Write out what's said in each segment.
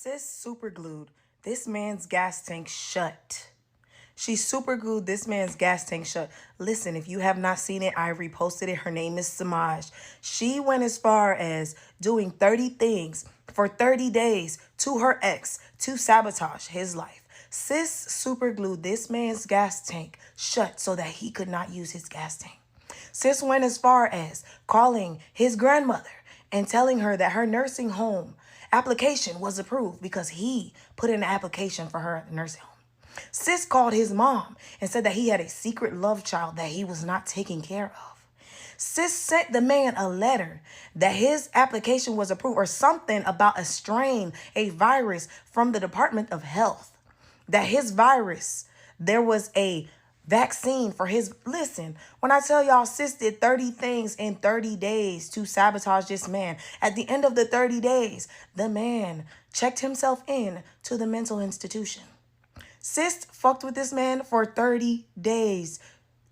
Sis superglued this man's gas tank shut. She superglued this man's gas tank shut. Listen, if you have not seen it, I reposted it. Her name is Samaj. She went as far as doing 30 things for 30 days to her ex to sabotage his life. Sis superglued this man's gas tank shut so that he could not use his gas tank. Sis went as far as calling his grandmother and telling her that her nursing home application was approved because he put in an application for her at the nursing home. Sis called his mom and said that he had a secret love child that he was not taking care of. Sis sent the man a letter that his application was approved or something about a strain, a virus from the Department of Health. That his virus, there was a vaccine for his. Listen, when I tell y'all, sis did 30 things in 30 days to sabotage this man. At the end of the 30 days, the man checked himself in to the mental institution. Sis fucked with this man for 30 days.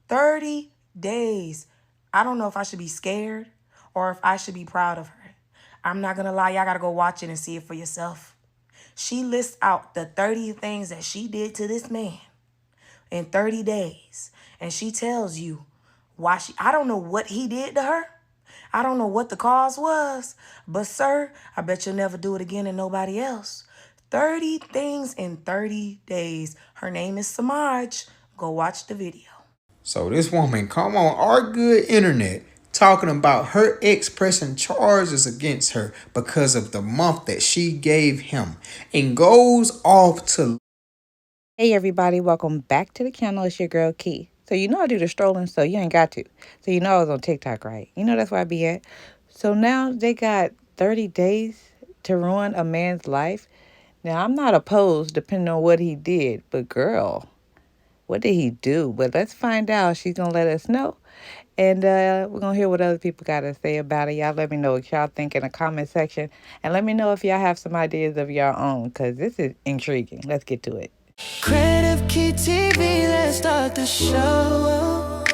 30 days. I don't know if I should be scared or if I should be proud of her. I'm not going to lie. Y'all got to go watch it and see it for yourself. She lists out the 30 things that she did to this man in 30 days. And she tells you why I don't know what he did to her. I don't know what the cause was. But sir, I bet you'll never do it again and nobody else. 30 things in 30 days. Her name is Samaj. Go watch the video. So this woman come on our good internet talking about her ex pressing charges against her because of the month that she gave him and goes off to... Hey everybody, welcome back to the channel. It's your girl Key. So you know I do the strolling, so you ain't got to. So you know I was on TikTok, right? You know that's where I be at. So now they got 30 days to ruin a man's life. Now I'm not opposed depending on what he did, but girl, what did he do? But let's find out. She's gonna let us know. And we're going to hear what other people got to say about it. Y'all let me know what y'all think in the comment section. And let me know if y'all have some ideas of your own, because this is intriguing. Let's get to it. Creative Key TV, let's start the show.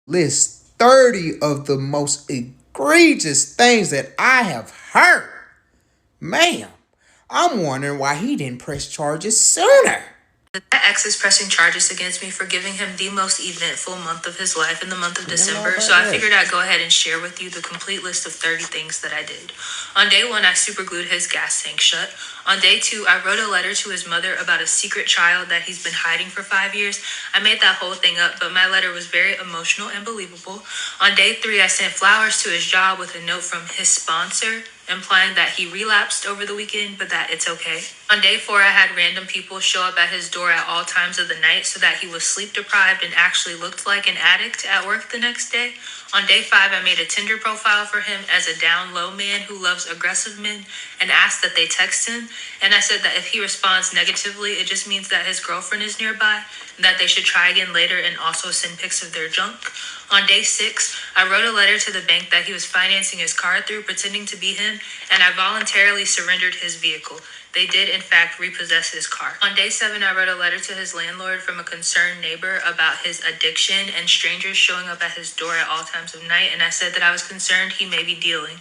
List 30 of the most egregious things that I have heard. Ma'am, I'm wondering why he didn't press charges sooner. My ex is pressing charges against me for giving him the most eventful month of his life in the month of December, so I figured I'd go ahead and share with you the complete list of 30 things that I did. On day 1, I superglued his gas tank shut. On day 2, I wrote a letter to his mother about a secret child that he's been hiding for 5 years. I made that whole thing up, but my letter was very emotional and believable. On day 3, I sent flowers to his job with a note from his sponsor, implying that he relapsed over the weekend, but that it's okay. On day 4, I had random people show up at his door at all times of the night so that he was sleep deprived and actually looked like an addict at work the next day. On day 5, I made a Tinder profile for him as a down low man who loves aggressive men and asked that they text him. And I said that if he responds negatively, it just means that his girlfriend is nearby and that they should try again later and also send pics of their junk. On day 6, I wrote a letter to the bank that he was financing his car through, pretending to be him, and I voluntarily surrendered his vehicle. They did, in fact, repossess his car. On day 7, I wrote a letter to his landlord from a concerned neighbor about his addiction and strangers showing up at his door at all times of night, and I said that I was concerned he may be dealing.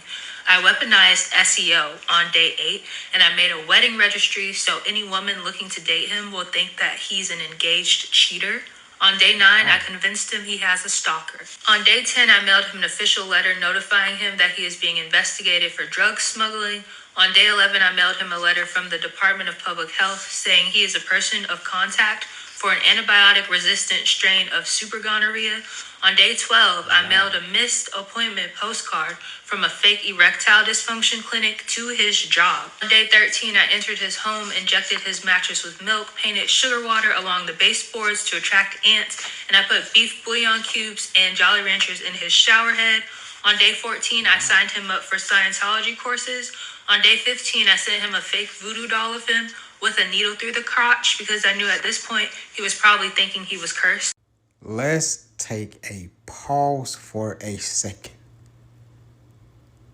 I weaponized SEO on day 8, and I made a wedding registry so any woman looking to date him will think that he's an engaged cheater. On day 9, I convinced him he has a stalker. On day 10, I mailed him an official letter notifying him that he is being investigated for drug smuggling. On day 11, I mailed him a letter from the Department of Public Health saying he is a person of contact for an antibiotic-resistant strain of super gonorrhea. On day 12, I mailed a missed appointment postcard from a fake erectile dysfunction clinic to his job. On day 13, I entered his home, injected his mattress with milk, painted sugar water along the baseboards to attract ants, and I put beef bouillon cubes and Jolly Ranchers in his shower head. On day 14, I signed him up for Scientology courses. On day 15, I sent him a fake voodoo doll of him with a needle through the crotch because I knew at this point he was probably thinking he was cursed. Let's take a pause for a second.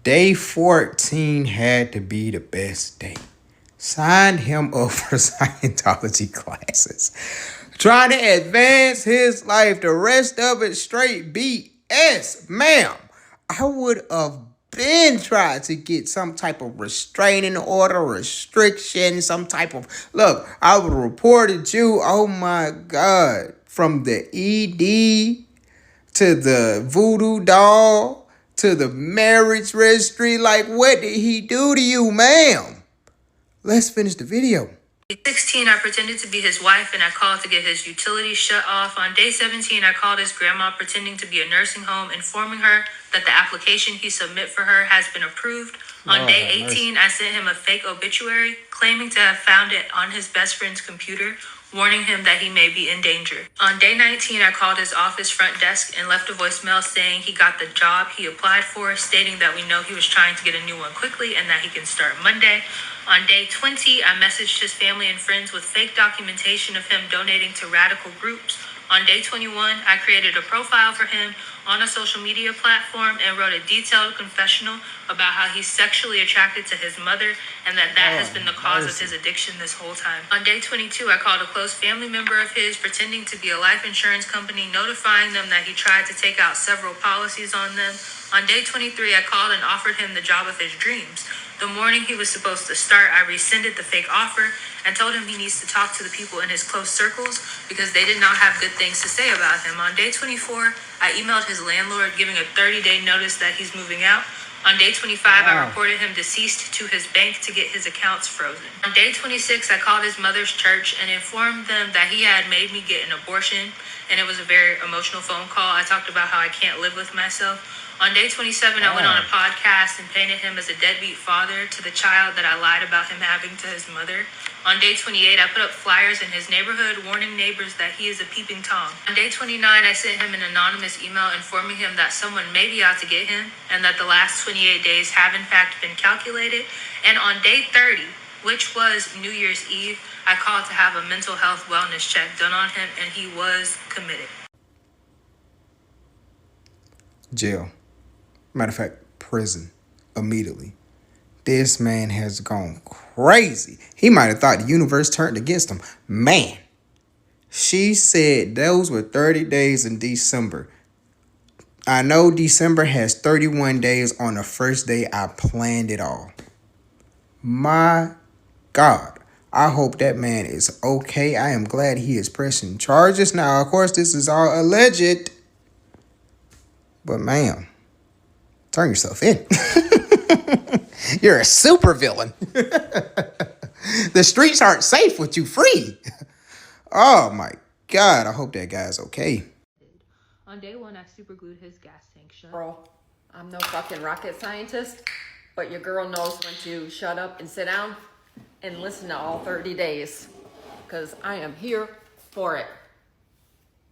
Day 14 had to be the best day. Signed him up for Scientology classes. Trying to advance his life. The rest of it straight BS. Ma'am, I would have been tried to get some type of restraining order, restriction, some type of look. I would have reported you. Oh my God, from the ED to the voodoo doll to the marriage registry. Like, what did he do to you, ma'am? Let's finish the video. 16, I pretended to be his wife and I called to get his utilities shut off. On day 17, I called his grandma pretending to be a nursing home, informing her that the application he submit for her has been approved. On day 18, I sent him a fake obituary, claiming to have found it on his best friend's computer, warning him that he may be in danger. On day 19, I called his office front desk and left a voicemail saying he got the job he applied for, stating that we know he was trying to get a new one quickly and that he can start Monday. On day 20, I messaged his family and friends with fake documentation of him donating to radical groups. On day 21, I created a profile for him on a social media platform and wrote a detailed confessional about how he's sexually attracted to his mother and that has been the cause of his addiction this whole time. On day 22, I called a close family member of his pretending to be a life insurance company, notifying them that he tried to take out several policies on them. On day 23, I called and offered him the job of his dreams. The morning he was supposed to start, I rescinded the fake offer and told him he needs to talk to the people in his close circles because they did not have good things to say about him. On day 24, I emailed his landlord giving a 30-day notice that he's moving out. On day 25, I reported him deceased to his bank to get his accounts frozen. On day 26, I called his mother's church and informed them that he had made me get an abortion, and it was a very emotional phone call. I talked about how I can't live with myself. On day 27, I went on a podcast and painted him as a deadbeat father to the child that I lied about him having to his mother. On day 28, I put up flyers in his neighborhood warning neighbors that he is a peeping Tom. On day 29, I sent him an anonymous email informing him that someone may be out to get him and that the last 28 days have in fact been calculated. And on day 30, which was New Year's Eve, I called to have a mental health wellness check done on him and he was committed. Jail. Matter of fact, prison immediately. This man has gone crazy. He might have thought the universe turned against him. Man, she said those were 30 days in December. I know December has 31 days on the first day I planned it all. My God, I hope that man is okay. I am glad he is pressing charges. Now, of course, this is all alleged. But ma'am, turn yourself in. You're a supervillain. The streets aren't safe with you free. Oh my God, I hope that guy's okay. On day 1, I superglued his gas tank shut. Bro, I'm no fucking rocket scientist, but your girl knows when to shut up and sit down and listen to all 30 days. Because I am here for it.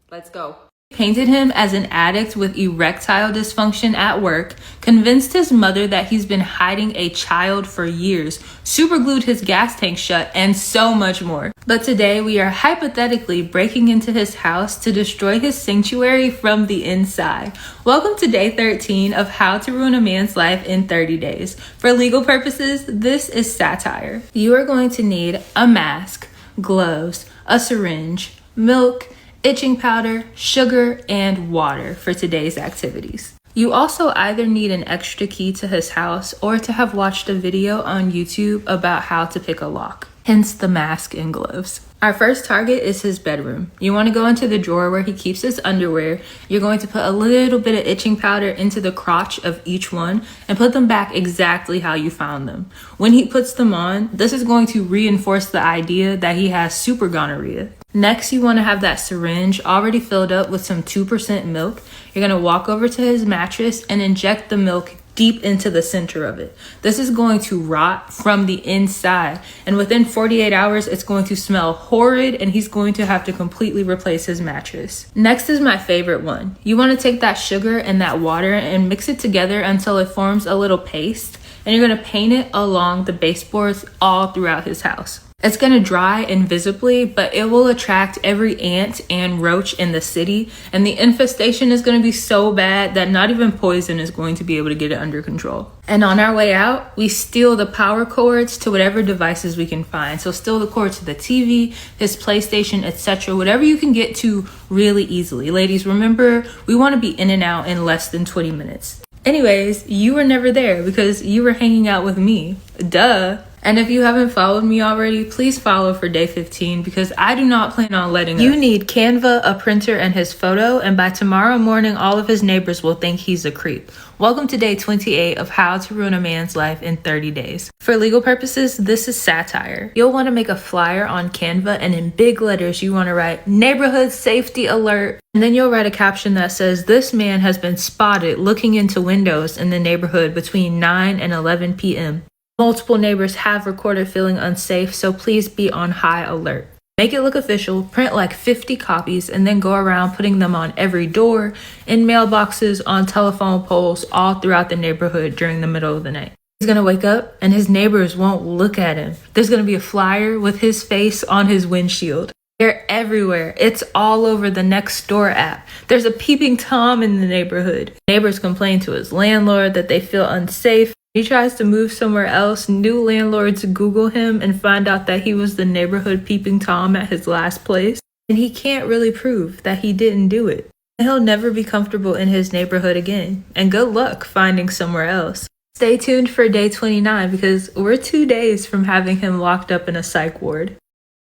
Let's go. Painted him as an addict with erectile dysfunction at work, convinced his mother that he's been hiding a child for years, superglued his gas tank shut, and so much more. But today we are hypothetically breaking into his house to destroy his sanctuary from the inside. Welcome to day 13 of How to Ruin a Man's Life in 30 Days. For legal purposes, this is satire. You are going to need a mask, gloves, a syringe, milk, itching powder, sugar, and water for today's activities. You also either need an extra key to his house or to have watched a video on YouTube about how to pick a lock, hence the mask and gloves. Our first target is his bedroom. You want to go into the drawer where he keeps his underwear. You're going to put a little bit of itching powder into the crotch of each one and put them back exactly how you found them. When he puts them on, this is going to reinforce the idea that he has super gonorrhea. Next, you want to have that syringe already filled up with some 2% milk. You're going to walk over to his mattress and inject the milk deep into the center of it. This is going to rot from the inside, and within 48 hours, it's going to smell horrid, and he's going to have to completely replace his mattress. Next is my favorite one. You want to take that sugar and that water and mix it together until it forms a little paste, and you're going to paint it along the baseboards all throughout his house. It's going to dry invisibly, but it will attract every ant and roach in the city, and the infestation is going to be so bad that not even poison is going to be able to get it under control. And on our way out, we steal the power cords to whatever devices we can find. So steal the cord to the TV, his PlayStation, etc., whatever you can get to really easily. Ladies, remember, we want to be in and out in less than 20 minutes. Anyways, you were never there because you were hanging out with me. Duh. And if you haven't followed me already, please follow for day 15 because I do not plan on letting up. You need Canva, a printer, and his photo, and by tomorrow morning, all of his neighbors will think he's a creep. Welcome to day 28 of How to Ruin a Man's Life in 30 Days. For legal purposes, this is satire. You'll want to make a flyer on Canva, and in big letters, you want to write neighborhood safety alert. And then you'll write a caption that says, this man has been spotted looking into windows in the neighborhood between 9 and 11 p.m. Multiple neighbors have recorded feeling unsafe, so please be on high alert. Make it look official, print like 50 copies, and then go around putting them on every door, in mailboxes, on telephone poles, all throughout the neighborhood during the middle of the night. He's gonna wake up and his neighbors won't look at him. There's gonna be a flyer with his face on his windshield. They're everywhere. It's all over the Nextdoor app. There's a peeping Tom in the neighborhood. Neighbors complain to his landlord that they feel unsafe. He tries to move somewhere else. New landlords Google him and find out that he was the neighborhood peeping Tom at his last place. And he can't really prove that he didn't do it. He'll never be comfortable in his neighborhood again. And good luck finding somewhere else. Stay tuned for day 29 because we're 2 days from having him locked up in a psych ward.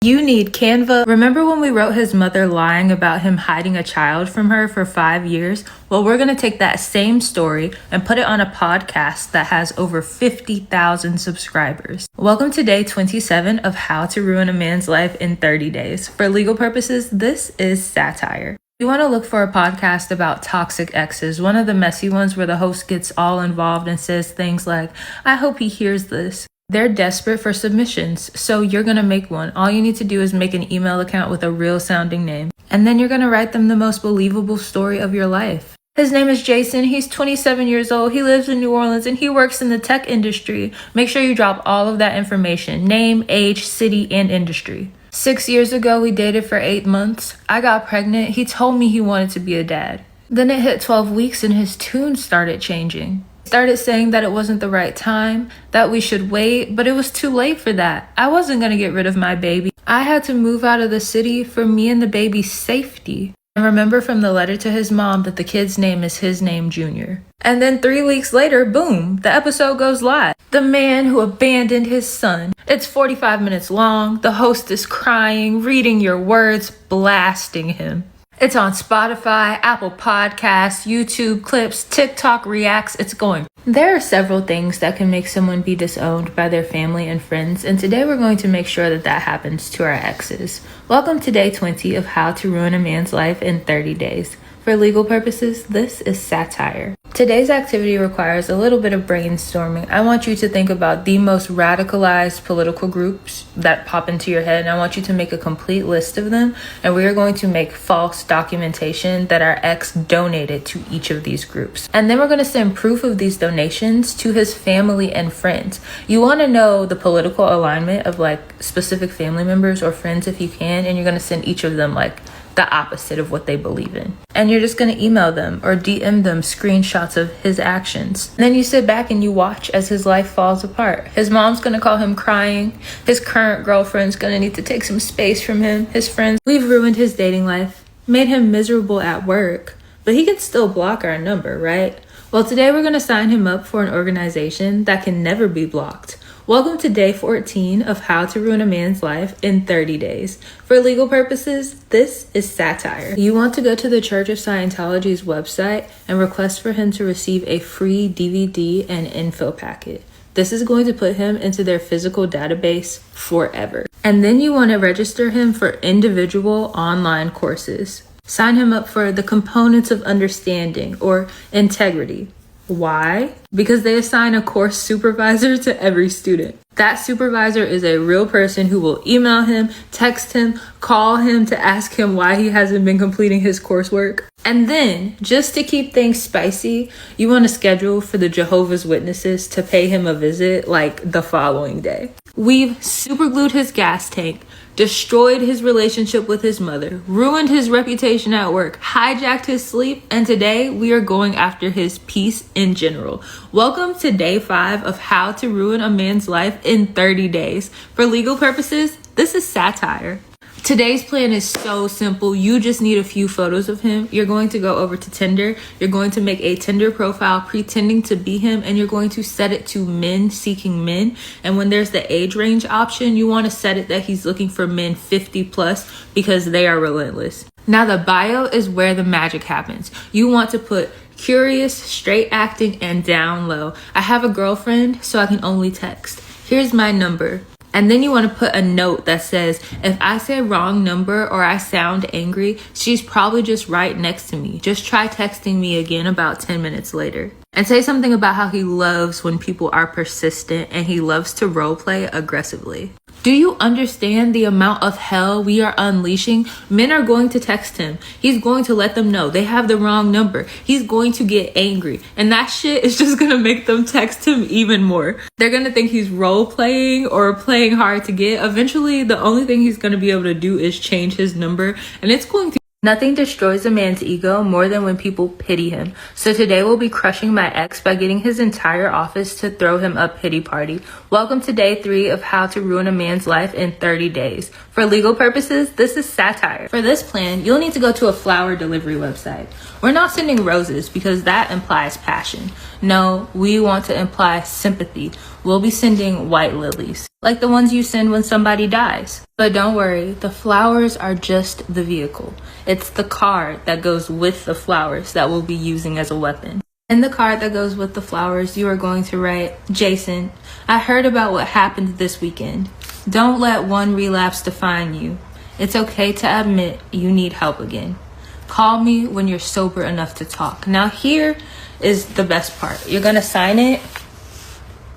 You need Canva. Remember when we wrote his mother lying about him hiding a child from her for 5 years? Well, we're going to take that same story and put it on a podcast that has over 50,000 subscribers. Welcome to day 27 of How to Ruin a Man's Life in 30 Days. For legal purposes, this is satire. You want to look for a podcast about toxic exes, one of the messy ones where the host gets all involved and says things like, I hope he hears this. They're desperate for submissions, so you're going to make one. All you need to do is make an email account with a real sounding name. And then you're going to write them the most believable story of your life. His name is Jason. He's 27 years old. He lives in New Orleans and he works in the tech industry. Make sure you drop all of that information. Name, age, city, and industry. 6 years ago, we dated for 8 months. I got pregnant. He told me he wanted to be a dad. Then it hit 12 weeks and his tune started changing. Started saying that it wasn't the right time, that we should wait, but it was too late for that. I wasn't gonna get rid of my baby. I had to move out of the city for me and the baby's safety. And remember from the letter to his mom that the kid's name is his name, Junior. And then 3 weeks later, boom, the episode goes live. The man who abandoned his son. It's 45 minutes long. The host is crying, reading your words, blasting him. It's on Spotify, Apple Podcasts, YouTube clips, TikTok reacts. It's going. There are several things that can make someone be disowned by their family and friends, and today we're going to make sure that that happens to our exes. Welcome to day 20 of How to Ruin a Man's Life in 30 Days. For legal purposes, this is satire. Today's activity requires a little bit of brainstorming. I want you to think about the most radicalized political groups that pop into your head, and I want you to make a complete list of them, and we are going to make false documentation that our ex donated to each of these groups. And then we're going to send proof of these donations to his family and friends. You want to know the political alignment of like specific family members or friends if you can, and you're going to send each of them like the opposite of what they believe in. And you're just going to email them or DM them screenshots of his actions. And then you sit back and you watch as his life falls apart. His mom's going to call him crying. His current girlfriend's going to need to take some space from him. His friends, we've ruined his dating life, made him miserable at work, but he can still block our number, right? Well, today we're going to sign him up for an organization that can never be blocked. Welcome to day 14 of How to Ruin a Man's Life in 30 Days. For legal purposes, this is satire. You want to go to the Church of Scientology's website and request for him to receive a free DVD and info packet. This is going to put him into their physical database forever. And then you want to register him for individual online courses. Sign him up for the Components of Understanding or Integrity. Why? Because they assign a course supervisor to every student. That supervisor is a real person who will email him, text him, call him to ask him why he hasn't been completing his coursework. And then, just to keep things spicy, you want to schedule for the Jehovah's Witnesses to pay him a visit like the following day. We've superglued his gas tank, destroyed his relationship with his mother, ruined his reputation at work, hijacked his sleep, and today we are going after his peace in general. Welcome to day 5 of How to Ruin a Man's Life in 30 Days. For legal purposes, this is satire. Today's plan is so simple. You just need a few photos of him. You're going to go over to Tinder. You're going to make a Tinder profile pretending to be him, and you're going to set it to men seeking men. And when there's the age range option, you want to set it that he's looking for men 50 plus because they are relentless. Now the bio is where the magic happens. You want to put curious, straight acting, and down low. I have a girlfriend, so I can only text. Here's my number. And then you want to put a note that says, if I say wrong number or I sound angry, she's probably just right next to me. Just try texting me again about 10 minutes later. And say something about how he loves when people are persistent and he loves to role play aggressively. Do you understand the amount of hell we are unleashing? Men are going to text him. He's going to let them know they have the wrong number. He's going to get angry. And that shit is just going to make them text him even more. They're going to think he's role playing or playing hard to get. Eventually, the only thing he's going to be able to do is change his number. And it's going to... Nothing destroys a man's ego more than when people pity him. So today we'll be crushing my ex by getting his entire office to throw him a pity party. Welcome to day 3 of how to ruin a man's life in 30 days. For legal purposes, this is satire. For this plan, you'll need to go to a flower delivery website. We're not sending roses because that implies passion. No, we want to imply sympathy. We'll be sending white lilies, like the ones you send when somebody dies. But don't worry, the flowers are just the vehicle. It's the card that goes with the flowers that we'll be using as a weapon. In the card that goes with the flowers, you are going to write, Jason, I heard about what happened this weekend. Don't let one relapse define you. It's okay to admit you need help again. Call me when you're sober enough to talk. Now here is the best part. You're gonna sign it,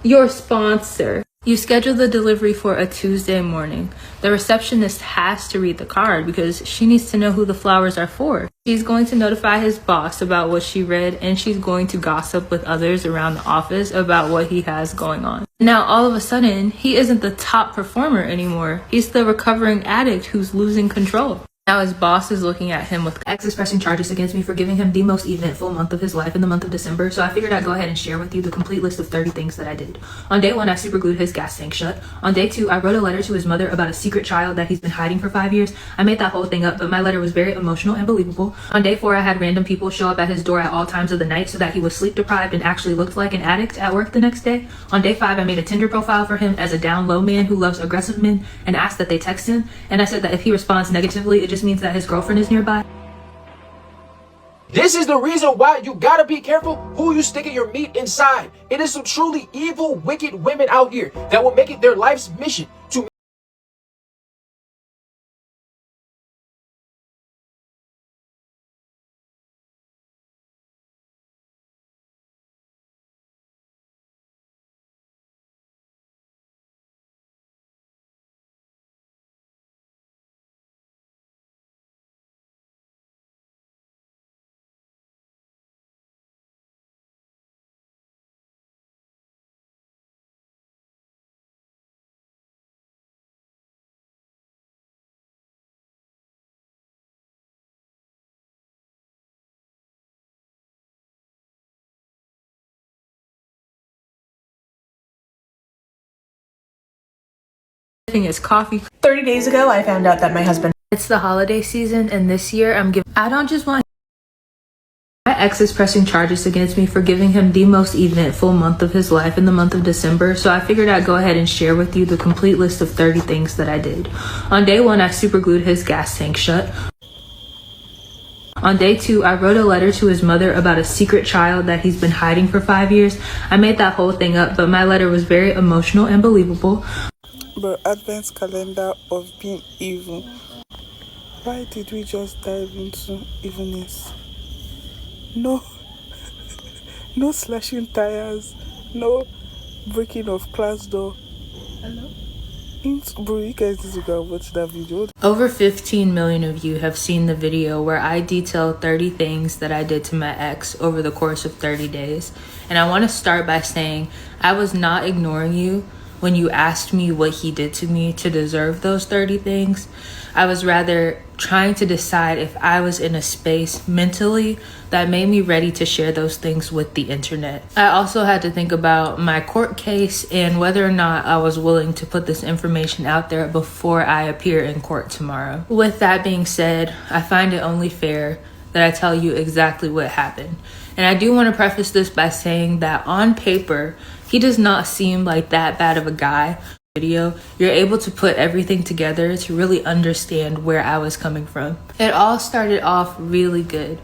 your sponsor. You schedule the delivery for a Tuesday morning. The receptionist has to read the card because she needs to know who the flowers are for. She's going to notify his boss about what she read, and she's going to gossip with others around the office about what he has going on. Now, all of a sudden, he isn't the top performer anymore. He's the recovering addict who's losing control. Now his boss is looking at him with ex is pressing charges against me for giving him the most eventful month of his life in the month of December, so I figured I'd go ahead and share with you the complete list of 30 things that I did. On day 1, I super glued his gas tank shut. On day 2, I wrote a letter to his mother about a secret child that he's been hiding for 5 years. I made that whole thing up, but my letter was very emotional and believable. On day 4, I had random people show up at his door at all times of the night so that he was sleep deprived and actually looked like an addict at work the next day. On day 5, I made a Tinder profile for him as a down low man who loves aggressive men and asked that they text him, and I said that if he responds negatively, it just means that his girlfriend is nearby. This is the reason why you gotta be careful who you sticking your meat inside. It is some truly evil, wicked women out here that will make it their life's mission to Is coffee. 30 days ago, I found out that my husband... It's the holiday season, and this year I don't just want... My ex is pressing charges against me for giving him the most eventful month of his life in the month of December, so I figured I'd go ahead and share with you the complete list of 30 things that I did. On day 1, I super glued his gas tank shut. On day 2, I wrote a letter to his mother about a secret child that he's been hiding for 5 years. I made that whole thing up, but my letter was very emotional and believable. But advent calendar of being evil. Why did we just dive into evilness? No, no slashing tires, no breaking of class door. Hello? Bro, you guys need to go and watch that video. Over 15 million of you have seen the video where I detail 30 things that I did to my ex over the course of 30 days. And I want to start by saying I was not ignoring you when you asked me what he did to me to deserve those 30 things. I was rather trying to decide if I was in a space mentally that made me ready to share those things with the internet. I also had to think about my court case and whether or not I was willing to put this information out there before I appear in court tomorrow. With that being said, I find it only fair that I tell you exactly what happened. And I do want to preface this by saying that on paper, he does not seem like that bad of a guy. Video, you're able to put everything together to really understand where I was coming from. It all started off really good.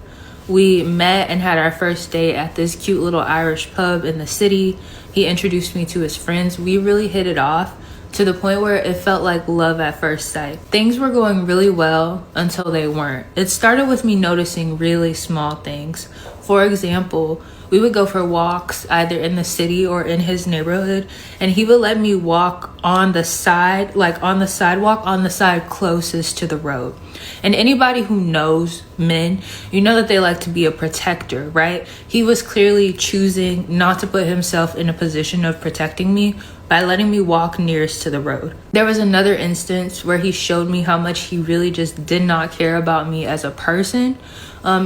We met and had our first date at this cute little Irish pub in the city. He introduced me to his friends. We really hit it off to the point where it felt like love at first sight. Things were going really well until they weren't. It started with me noticing really small things. For example, we would go for walks either in the city or in his neighborhood, and he would let me walk on the side, like on the sidewalk, on the side closest to the road. And anybody who knows men, you know that they like to be a protector, right? He was clearly choosing not to put himself in a position of protecting me by letting me walk nearest to the road. There was another instance where he showed me how much he really just did not care about me as a person.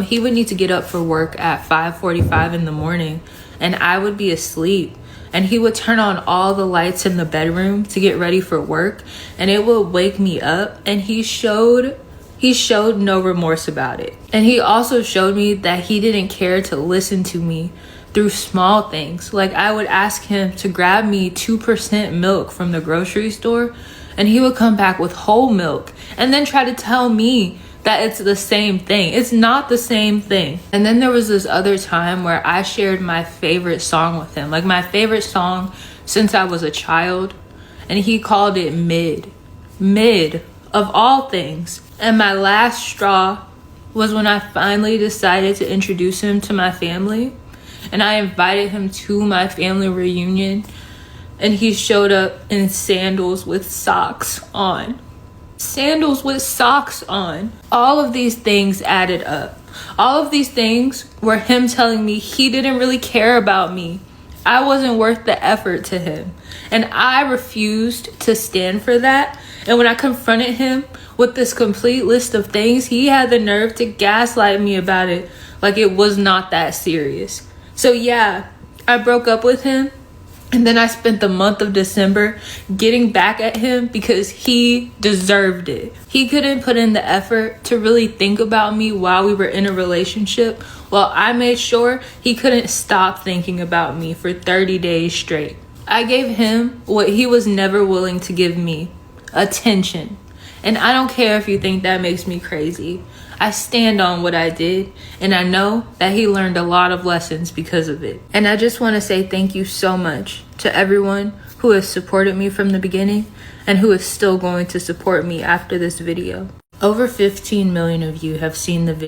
He would need to get up for work at 5:45 in the morning, and I would be asleep. And he would turn on all the lights in the bedroom to get ready for work, and it would wake me up. And he showed no remorse about it. And he also showed me that he didn't care to listen to me through small things. Like I would ask him to grab me 2% milk from the grocery store, and he would come back with whole milk and then try to tell me that it's the same thing. It's not the same thing. And then there was this other time where I shared my favorite song with him, like my favorite song since I was a child, and he called it Mid of all things. And my last straw was when I finally decided to introduce him to my family, and I invited him to my family reunion, and he showed up in sandals with socks on. Sandals with socks on. All of these things added up. All of these things were him telling me he didn't really care about me. I wasn't worth the effort to him. And I refused to stand for that. And when I confronted him with this complete list of things, he had the nerve to gaslight me about it like it was not that serious. So yeah, I broke up with him. And then I spent the month of December getting back at him because he deserved it. He couldn't put in the effort to really think about me while we were in a relationship. Well, I made sure he couldn't stop thinking about me for 30 days straight. I gave him what he was never willing to give me, attention. And I don't care if you think that makes me crazy. I stand on what I did, and I know that he learned a lot of lessons because of it. And I just want to say thank you so much to everyone who has supported me from the beginning and who is still going to support me after this video. Over 15 million of you have seen the video.